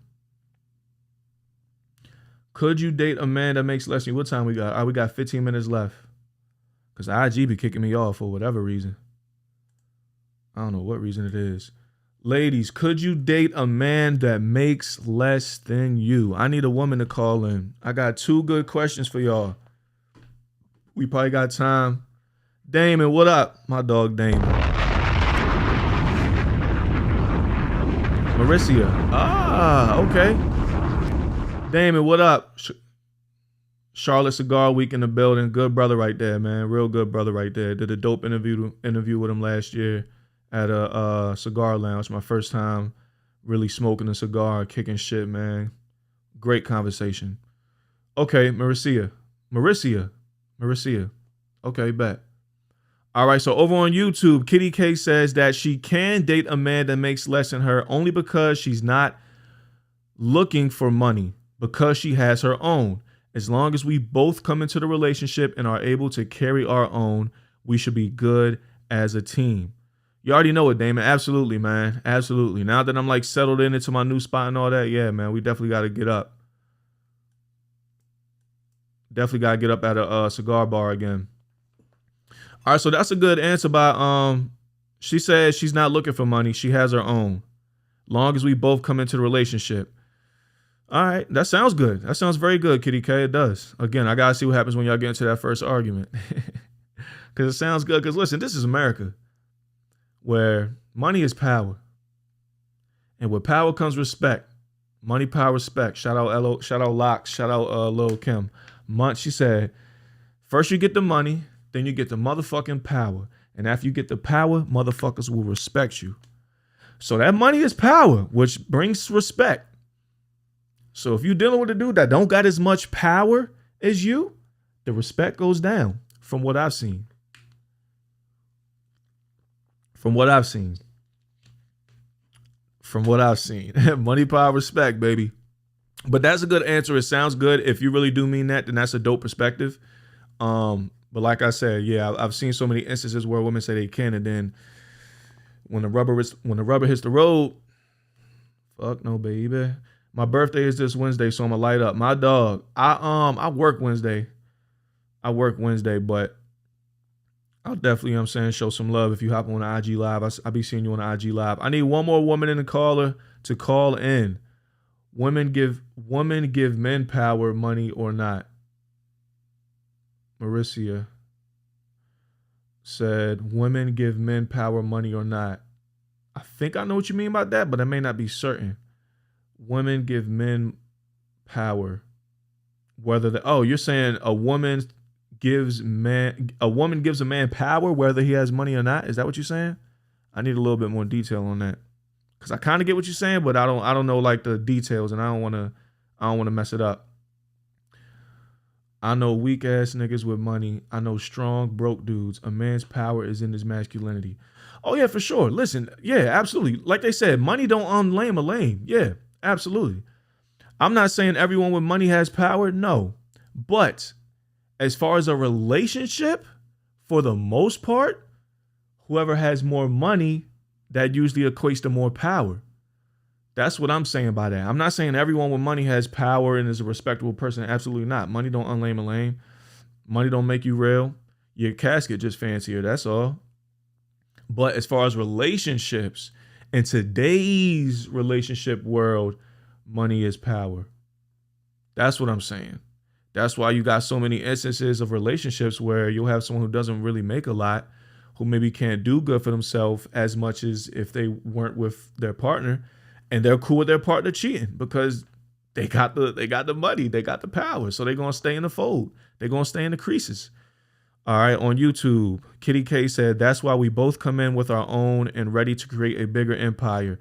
Could you date a man that makes less than you? What time we got? We got 15 minutes left. Because IG be kicking me off for whatever reason. I don't know what reason it is. Ladies, could you date a man that makes less than you? I need a woman to call in. I got 2 good questions for y'all. We probably got time. Damon, what up? My dog Damon. Mauricia. Ah, okay. Damon, what up? Charlotte Cigar Week in the building. Good brother right there, man. Real good brother right there. Did a dope interview with him last year at a cigar lounge. My first time really smoking a cigar, kicking shit, man. Great conversation. Okay, Mauricia. Okay, bet. All right, so over on YouTube, Kitty K says that she can date a man that makes less than her only because she's not looking for money, because she has her own. As long as we both come into the relationship and are able to carry our own, we should be good as a team. You already know it, Damon. Absolutely, man. Absolutely. Now that I'm like settled into my new spot and all that, yeah, man, we definitely got to get up. Definitely got to get up at a cigar bar again. All right, so that's a good answer by, she says she's not looking for money. She has her own. Long as we both come into the relationship. All right, that sounds good. That sounds very good, Kitty K. It does. Again, I got to see what happens when y'all get into that first argument. Because it sounds good. Because listen, this is America, where money is power. And with power comes respect. Money, power, respect. Shout out Elo, shout out Locks, shout out Lil Kim. She said, first you get the money, then you get the motherfucking power. And after you get the power, motherfuckers will respect you. So that money is power, which brings respect. So if you're dealing with a dude that don't got as much power as you, the respect goes down from what I've seen. Money, power, respect, baby. But that's a good answer. It sounds good. If you really do mean that, then that's a dope perspective. But like I said, yeah, I've seen so many instances where women say they can, and then when the rubber hits the road, fuck no, baby. My birthday is this Wednesday, so I'm gonna light up. My dog, I work Wednesday. But I'll definitely, show some love if you hop on the IG Live. I'll be seeing you on the IG Live. I need one more woman in the caller to call in. Women give men power, money or not. Mauricia said, women give men power, money or not. I think I know what you mean by that, but I may not be certain. Women give men power. You're saying a woman gives a man power whether he has money or not. Is that what you're saying? I need a little bit more detail on that. Cause I kind of get what you're saying, but I don't know like the details, and I don't want to mess it up. I know weak ass niggas with money. I know strong broke dudes. A man's power is in his masculinity. Oh yeah, for sure. Listen, yeah, absolutely. Like they said, money don't unlame a lame. Yeah, absolutely. I'm not saying everyone with money has power. No, but as far as a relationship, for the most part, whoever has more money, that usually equates to more power. That's what I'm saying by that. I'm not saying everyone with money has power and is a respectable person. Absolutely not. Money don't unlame a lame. Money don't make you real. Your casket just fancier. That's all. But as far as relationships, in today's relationship world, money is power. That's what I'm saying. That's why you got so many instances of relationships where you'll have someone who doesn't really make a lot, who maybe can't do good for themselves as much as if they weren't with their partner, and they're cool with their partner cheating because they got the money, they got the power, so they're gonna stay in the fold. They're gonna stay in the creases. All right, on YouTube, Kitty K said, that's why we both come in with our own and ready to create a bigger empire.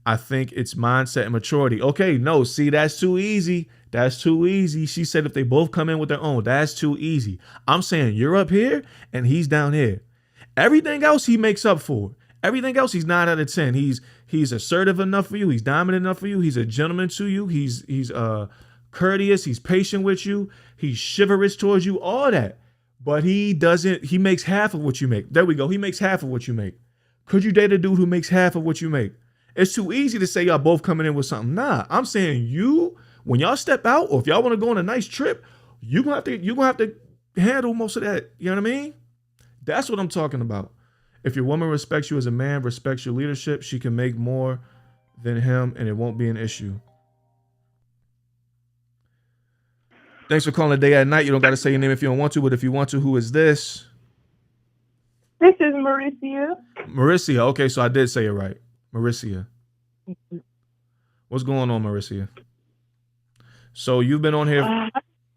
I think it's mindset and maturity. Okay, no, see, that's too easy. That's too easy. She said if they both come in with their own, that's too easy. I'm saying you're up here and he's down here. Everything else he makes up for. Everything else he's 9 out of 10. He's assertive enough for you. He's dominant enough for you. He's a gentleman to you. He's courteous. He's patient with you. He's chivalrous towards you. All that. But he makes half of what you make. There we go. He makes half of what you make. Could you date a dude who makes half of what you make? It's too easy to say y'all both coming in with something. Nah, I'm saying you, when y'all step out, or if y'all want to go on a nice trip, you're gonna have to handle most of that. You know what I mean? That's what I'm talking about. If your woman respects you as a man, respects your leadership, she can make more than him and it won't be an issue. Thanks for calling the day at night. You don't got to say your name if you don't want to, but if you want to, who is this? This is Mauricia. Mauricia. Okay, so I did say it right. Mauricia. What's going on, Mauricia? So you've been on here.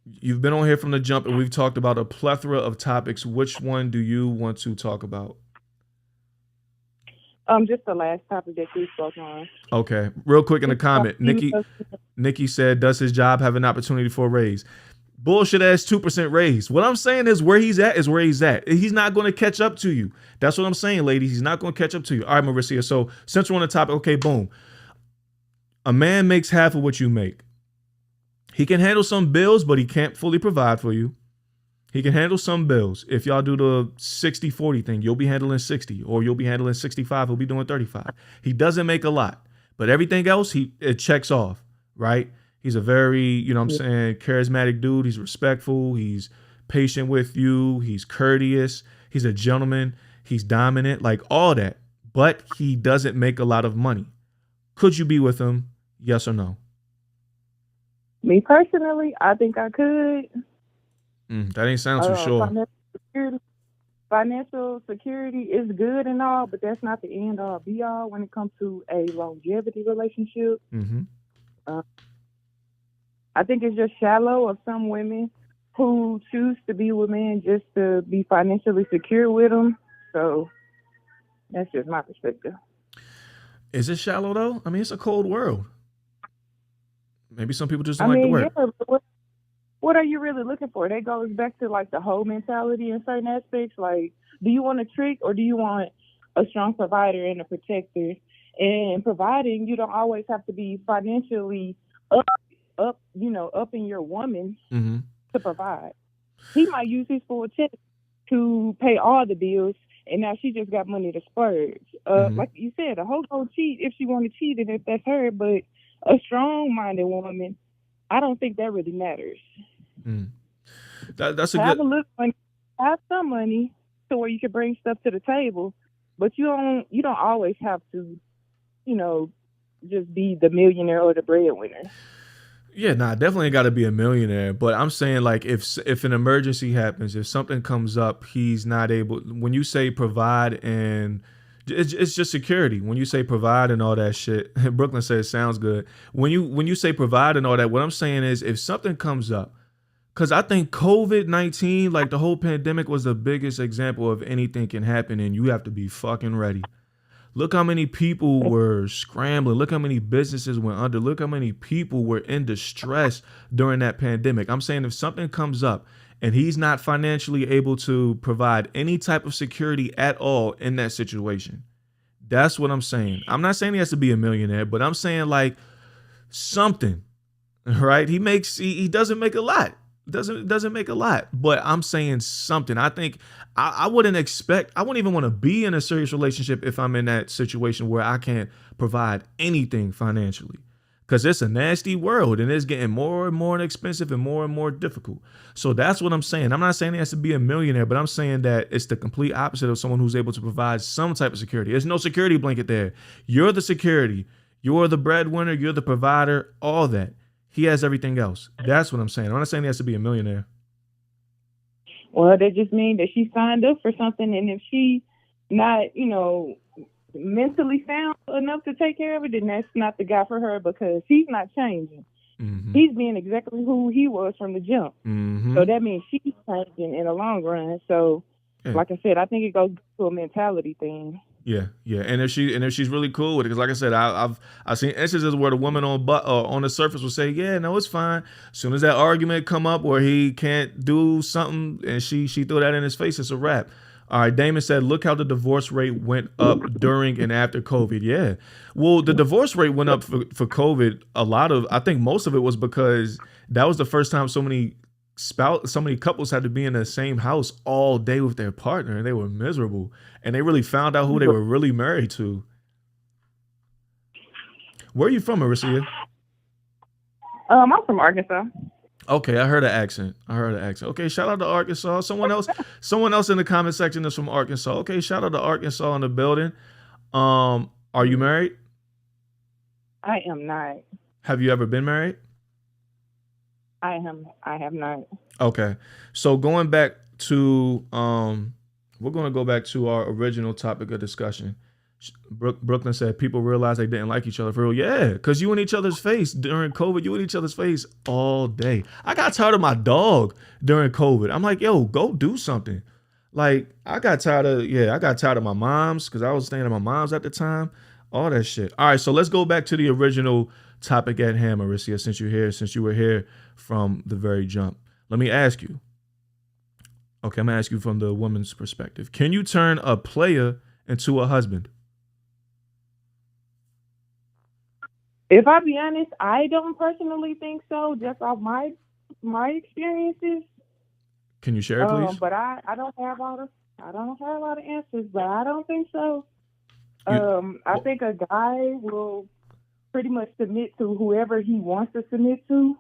You've been on here from the jump, and we've talked about a plethora of topics. Which one do you want to talk about? Just the last topic that you spoke on. Okay. Real quick in the comment, Nikki said, does his job have an opportunity for a raise? Bullshit ass 2% raise. What I'm saying is where he's at is where he's at. He's not going to catch up to you. That's what I'm saying, ladies. He's not going to catch up to you. All right, Mauricia. So since we're on the topic, okay, boom. A man makes half of what you make. He can handle some bills, but he can't fully provide for you. He can handle some bills. If y'all do the 60-40 thing, you'll be handling 60, or you'll be handling 65. He'll be doing 35. He doesn't make a lot, but everything else, it checks off, right? He's a very, you know what I'm saying, charismatic dude. He's respectful. He's patient with you. He's courteous. He's a gentleman. He's dominant, like all that, but he doesn't make a lot of money. Could you be with him? Yes or no? Me personally, I think I could. That ain't sound too sure. Financial security is good and all, but that's not the end all be all when it comes to a longevity relationship. I think it's just shallow of some women who choose to be with men just to be financially secure with them. So that's just my perspective. Is it shallow though? I mean, it's a cold world. Maybe some people just don't like the work. Yeah, what are you really looking for? That goes back to like the whole mentality in certain aspects. Like, do you want a trick or do you want a strong provider and a protector? And providing, you don't always have to be financially up in your woman to provide. He might use his full check to pay all the bills, and now she just got money to splurge. Like you said, a hoe gonna cheat if she want to cheat, and if that's her. But a strong-minded woman, I don't think that really matters. That's a have good. A little money, have some money to where you can bring stuff to the table, but you don't always have to, just be the millionaire or the breadwinner. Yeah, definitely got to be a millionaire. But I'm saying, like, if an emergency happens, if something comes up, he's not able. When you say provide, and it's just security. When you say provide and all that shit, Brooklyn says sounds good. When you say provide and all that, what I'm saying is if something comes up, because I think COVID-19, like the whole pandemic, was the biggest example of anything can happen, and you have to be fucking ready. Look how many people were scrambling. Look how many businesses went under. Look how many people were in distress during that pandemic. I'm saying if something comes up and he's not financially able to provide any type of security at all in that situation, that's what I'm saying. I'm not saying he has to be a millionaire, but I'm saying like something, right? He doesn't make a lot. Doesn't make a lot, but I'm saying something. I think I wouldn't even want to be in a serious relationship if I'm in that situation where I can't provide anything financially. Because it's a nasty world and it's getting more and more expensive and more difficult. So that's what I'm saying. I'm not saying he has to be a millionaire, but I'm saying that it's the complete opposite of someone who's able to provide some type of security. There's no security blanket there. You're the security. You're the breadwinner. You're the provider. All that. He has everything else. That's what I'm saying. I'm not saying he has to be a millionaire. Well, that just means that she signed up for something, and if she not, mentally sound enough to take care of it, then that's not the guy for her, because he's not changing. Mm-hmm. He's being exactly who he was from the jump. Mm-hmm. So that means she's changing in the long run. So, like I said, I think it goes to a mentality thing. Yeah. And if she's really cool with it, because like I said, I've seen instances where the woman on the surface will say, yeah, no, it's fine. As soon as that argument come up where he can't do something and she threw that in his face, it's a wrap. All right, Damon said, look how the divorce rate went up during and after COVID. Yeah. Well, the divorce rate went up for COVID. I think most of it was because that was the first time so many couples had to be in the same house all day with their partner, and they were miserable. And they really found out who they were really married to. Where are you from, Marissa? I'm from Arkansas. Okay, I heard an accent. Okay, shout out to Arkansas. Someone else in the comment section is from Arkansas. Okay, shout out to Arkansas in the building. Are you married? I am not. Have you ever been married? I have not. Okay. So going back to we're going to go back to our original topic of discussion. Brooklyn said people realized they didn't like each other for real. Yeah, because you in each other's face during COVID. You in each other's face all day. I got tired of my dog during COVID. I'm like, yo, go do something. Like, I got tired of my mom's, because I was staying at my mom's at the time. All that shit. All right, so let's go back to the original topic at hand, Marissa, since you were here from the very jump. Let me ask you. Okay, I'm going to ask you from the woman's perspective. Can you turn a player into a husband? If I be honest, I don't personally think so, just off my experiences. Can you share it, please? But I don't have all the answers, but I don't think so. I think a guy will pretty much submit to whoever he wants to submit to.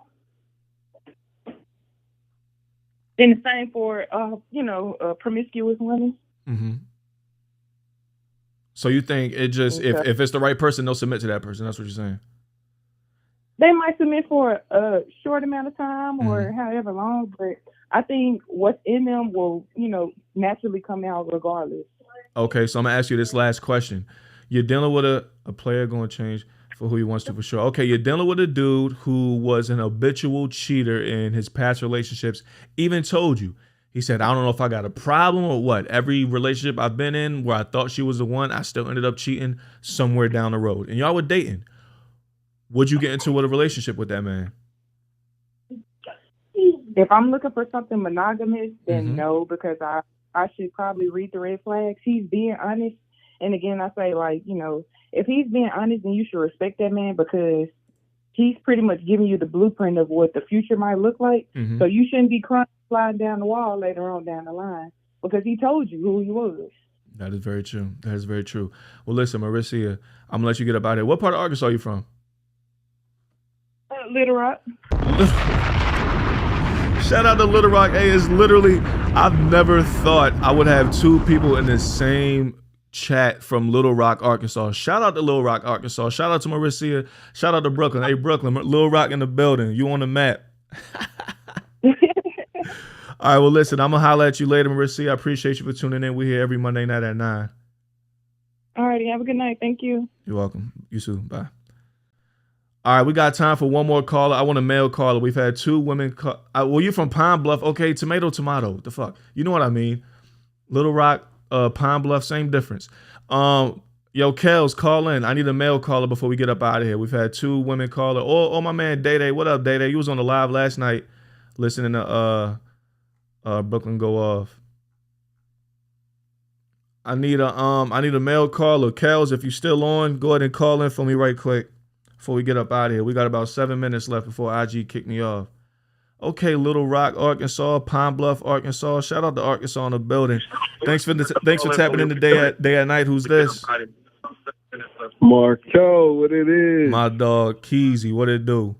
And the same for promiscuous women. Mm-hmm. So you think it just if it's the right person, they'll submit to that person? That's what you're saying? They might submit for a short amount of time or however long, but I think what's in them will, naturally come out regardless. Okay, so I'm going to ask you this last question. You're dealing with a player going to change for who he wants to, for sure. Okay, you're dealing with a dude who was an habitual cheater in his past relationships, even told you. He said, I don't know if I got a problem or what. Every relationship I've been in where I thought she was the one, I still ended up cheating somewhere down the road. And y'all were dating. Would you get into a relationship with that man? If I'm looking for something monogamous, then no, because I should probably read the red flags. He's being honest. And again, I say, if he's being honest, then you should respect that man, because he's pretty much giving you the blueprint of what the future might look like. So you shouldn't be crying, sliding down the wall later on down the line, because he told you who he was. That is very true. Well, listen, Marissa, I'm going to let you get up out of here. What part of Arkansas are you from? Little Rock. Shout out to Little Rock. Hey, it's literally, I've never thought I would have two people in the same chat from Little Rock, Arkansas. Shout out to Little Rock, Arkansas. Shout out to Marissa. Shout out to Brooklyn. Hey, Brooklyn, Little Rock in the building. You on the map. All right, well, listen, I'm going to holler at you later, Marissa. I appreciate you for tuning in. We're here every Monday night at 9. All righty, have a good night. Thank you. You're welcome. You too. Bye. All right, we got time for one more caller. I want a male caller. We've had two women. Well, you're from Pine Bluff. Okay, tomato. What the fuck? You know what I mean. Little Rock, Pine Bluff, same difference. Yo, Kels, call in. I need a male caller before we get up out of here. We've had two women caller. Oh, my man, Day Day. What up, Day Day? You was on the live last night listening to Brooklyn go off. I need a male caller. Kels, if you're still on, go ahead and call in for me right quick before we get up out of here. We got about 7 minutes left before IG kick me off. Okay, Little Rock, Arkansas, Pine Bluff, Arkansas. Shout out to Arkansas in the building. Thanks for tapping in the day at night. Who's this? Marco, what it is? My dog Keezy. What it do?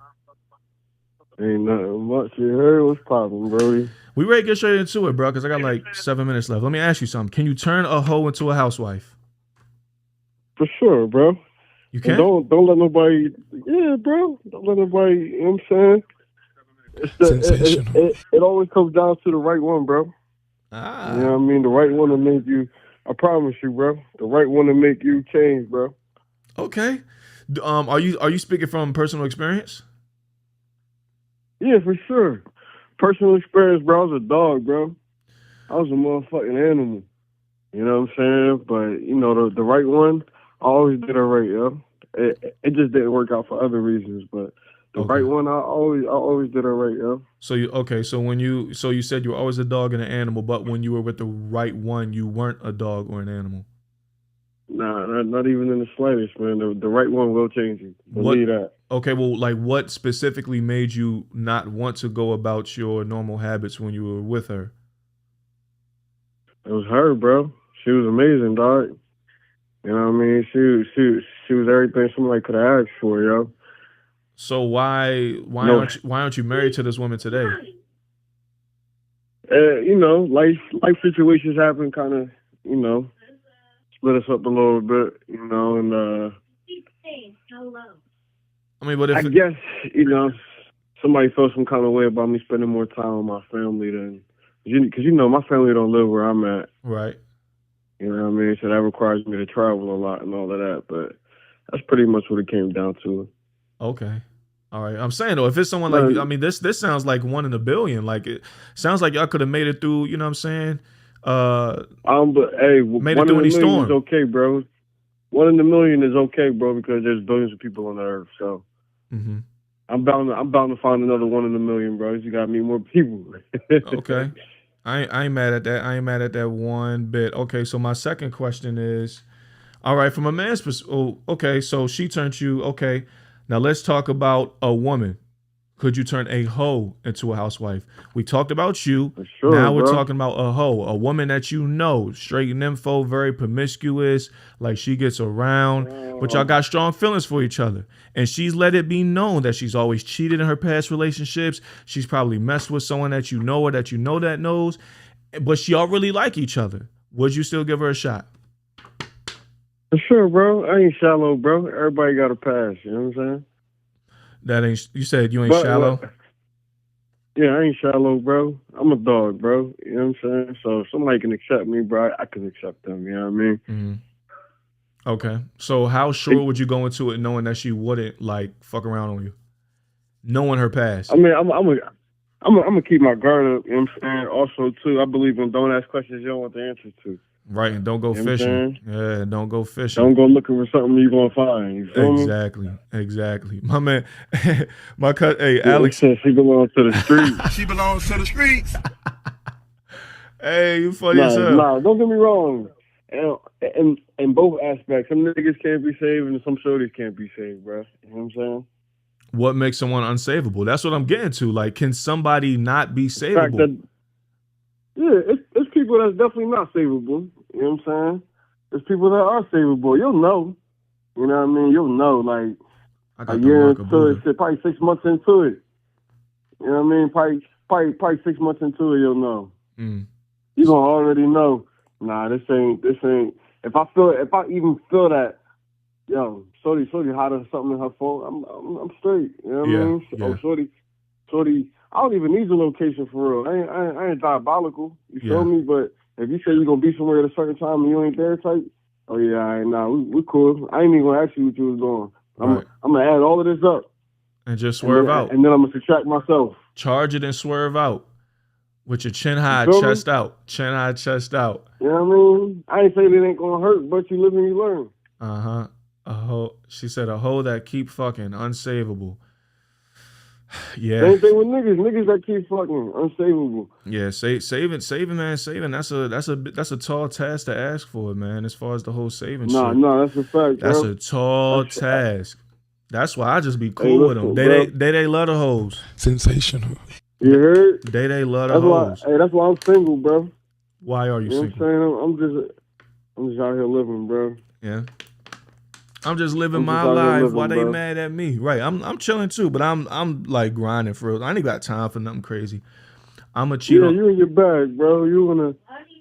Ain't nothing much. You heard what's poppin', Brody? We ready to get straight into it, bro, because I got like 7 minutes left. Let me ask you something. Can you turn a hoe into a housewife? For sure, bro. You can? Don't let nobody. Yeah, bro. Don't let nobody. You know what I'm saying? It always comes down to the right one, bro. Ah. You know what I mean? The right one to make you. I promise you, bro. The right one to make you change, bro. Okay. Are you speaking from personal experience? Yeah, for sure. Personal experience, bro. I was a dog, bro. I was a motherfucking animal. You know what I'm saying? But, you know, the right one, I always did it right, yo. It just didn't work out for other reasons, but the right one, I always did it right, yo. So you said you were always a dog and an animal, but when you were with the right one, you weren't a dog or an animal. Nah, not even in the slightest, man. The right one will change you. Believe that. Okay, well, like what specifically made you not want to go about your normal habits when you were with her? It was her, bro. She was amazing, dog. You know what I mean? She was everything somebody could have asked for, yo. So why aren't you married to this woman today? You know, life situations happen, kind of, you know, split us up a little bit, you know, and I mean, but I guess, you know, somebody felt some kind of way about me spending more time with my family than, because you know, my family don't live where I'm at. Right. You know what I mean? So that requires me to travel a lot and all of that, but that's pretty much what it came down to. Okay. All right. I'm saying though, if it's someone like, I mean, this sounds like 1 in a billion. Like it sounds like y'all could have made it through, you know what I'm saying? But hey, made it through any storm. Is okay, bro. 1 in a million is okay, bro, because there's billions of people on the earth. So I'm bound to find another 1 in a million, bro. You got to meet more people. Okay. I ain't mad at that. I ain't mad at that one bit. Okay, so my second question is, all right, from a man's perspective, okay, so she turned you, okay. Now let's talk about a woman. Could you turn a hoe into a housewife? We talked about you. Sure, now we're bro. talking about a hoe, a woman that you know, straight nympho, very promiscuous, like she gets around, but y'all got strong feelings for each other. And she's let it be known that she's always cheated in her past relationships. She's probably messed with someone that you know or that you know that knows, but y'all really like each other. Would you still give her a shot? For sure, bro. I ain't shallow, bro. Everybody got a pass, you know what I'm saying? That ain't, you said you ain't shallow? Yeah, I ain't shallow, bro. I'm a dog, bro. You know what I'm saying? So if somebody can accept me, bro, I can accept them. You know what I mean? Mm-hmm. Okay. So how sure would you go into it knowing that she wouldn't like fuck around on you? Knowing her past. I mean, I'm gonna keep my guard up, you know what I'm saying? Also, too, I believe in don't ask questions you don't want the answer to. Right, and don't go fishing. Yeah, don't go fishing. Don't go looking for something you're gonna find. You feel me? Exactly. My man, my cut. Hey, Alex said she belongs to the streets. She belongs to the streets. Hey, you funny as hell. Nah, don't get me wrong. In both aspects, some niggas can't be saved and some shorties can't be saved, bro. You know what I'm saying? What makes someone unsavable? That's what I'm getting to. Like, can somebody not be savable? It's people that's definitely not savable. You know what I'm saying? There's people that are savable. You'll know. You know what I mean? You'll know, like, a year into it, probably 6 months into it. You know what I mean? Probably 6 months into it, you'll know. You're going to already know, nah, this ain't, if I even feel that, yo, Shorty hot or something in her phone, I'm straight. You know what I mean? Yeah. Oh, Shorty, I don't even need the location for real. I ain't diabolical. You feel me? But if you say you're going to be somewhere at a certain time and you ain't there type, oh yeah, we cool. I ain't even going to ask you what you was doing. I'm going to add all of this up. And just swerve out. And then I'm going to subtract myself. Charge it and swerve out. With your chin high, chest out. Chin high, chest out. You know what I mean? I ain't saying it ain't going to hurt, but you live and you learn. Uh-huh. A hoe. She said a hoe that keep fucking unsavable. Yeah. Same thing with niggas that keep fucking unsavable. Yeah, saving, man, saving. That's a tall task to ask for, man. As far as the whole saving shit. No, that's a fact. That's bro. A tall task. That's why I just be cool with them. They love the hoes. Sensational. You heard? They love the That's why. hoes. Hey, that's why I'm single, bro. Why are you You know single? what I'm saying? I'm just out here living, bro. Yeah. I'm just living I'm my just out here life. living, Why they bro. mad at me? Right. I'm chilling too, but I'm like grinding for real. I ain't got time for nothing crazy. I'm a cheat Yeah, on. you in your bag, bro. You wanna,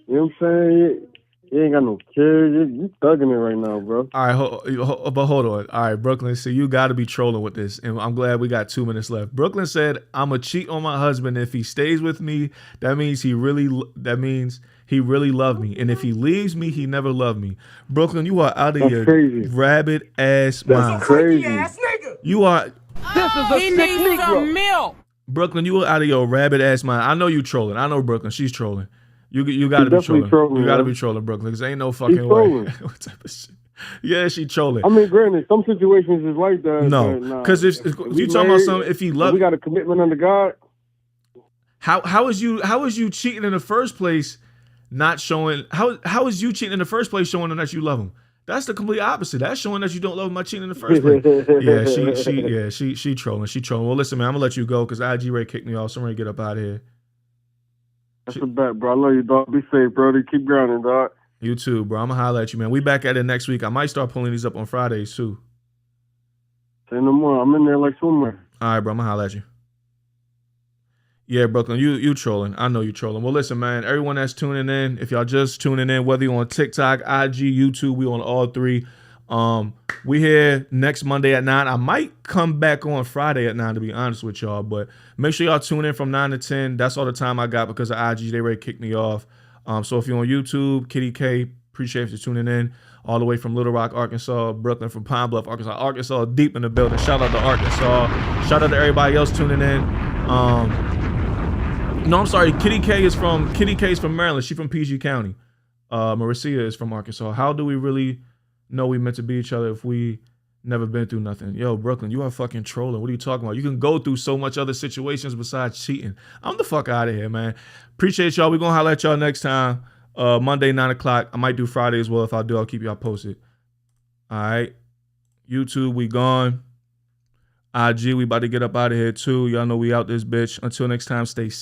you know what I'm saying? You ain't got no kids. You thugging it right now, bro. All right, but hold on. All right, Brooklyn, so you got to be trolling with this, and I'm glad we got 2 minutes left. Brooklyn said, "I'm a cheat on my husband. If he stays with me, that means he really loved me, and if he leaves me, he never loved me." Brooklyn, you are out of That's your crazy. rabbit ass That's mind. crazy. Ass nigga. You are This is a He sick needs some Negro. milk. Brooklyn. You are out of your rabbit ass mind. I know you trolling. I know Brooklyn. She's trolling. You got to be definitely trolling. You got to yo. be trolling, Brooklyn. Cause ain't no She's fucking way. trolling. What type of shit? Yeah, she trolling. I mean, granted, some situations is like that. No, but nah, because if we you talking about something, if he we loved, got a commitment under God. how is you cheating in the first place? Not showing how is you cheating in the first place showing that you love him? That's the complete opposite. That's showing that you don't love him by cheating in the first place. She trolling. She trolling. Well, listen, man, I'm gonna let you go because IG Ray kicked me off. So I'm gonna get up out of here. That's a bet, bro. I love you, dog. Be safe, brother. Keep grinding, dog. You too, bro. I'm gonna holler at you, man. We back at it next week. I might start pulling these up on Fridays too. Say no more. I'm in there like somewhere. All right, bro. I'm gonna holler at you. Yeah, Brooklyn, you trolling. I know you trolling. Well, listen, man, everyone that's tuning in, if y'all just tuning in, whether you're on TikTok, IG, YouTube, we on all three. We here next Monday at 9. I might come back on Friday at 9, to be honest with y'all, but make sure y'all tune in from 9 to 10. That's all the time I got because of IG. They ready to kick me off. So if you're on YouTube, Kitty K, appreciate you tuning in all the way from Little Rock, Arkansas, Brooklyn, from Pine Bluff, Arkansas, deep in the building. Shout out to Arkansas. Shout out to everybody else tuning in. No, I'm sorry. Kitty K is from Maryland. She's from PG County. Marcia is from Arkansas. How do we really know we meant to be each other if we never been through nothing? Yo, Brooklyn, you are fucking trolling. What are you talking about? You can go through so much other situations besides cheating. I'm the fuck out of here, man. Appreciate y'all. We're gonna holler at y'all next time. Monday, 9 o'clock. I might do Friday as well. If I do, I'll keep y'all posted. All right. YouTube, we gone. IG, we about to get up out of here too. Y'all know we out this bitch. Until next time, stay safe.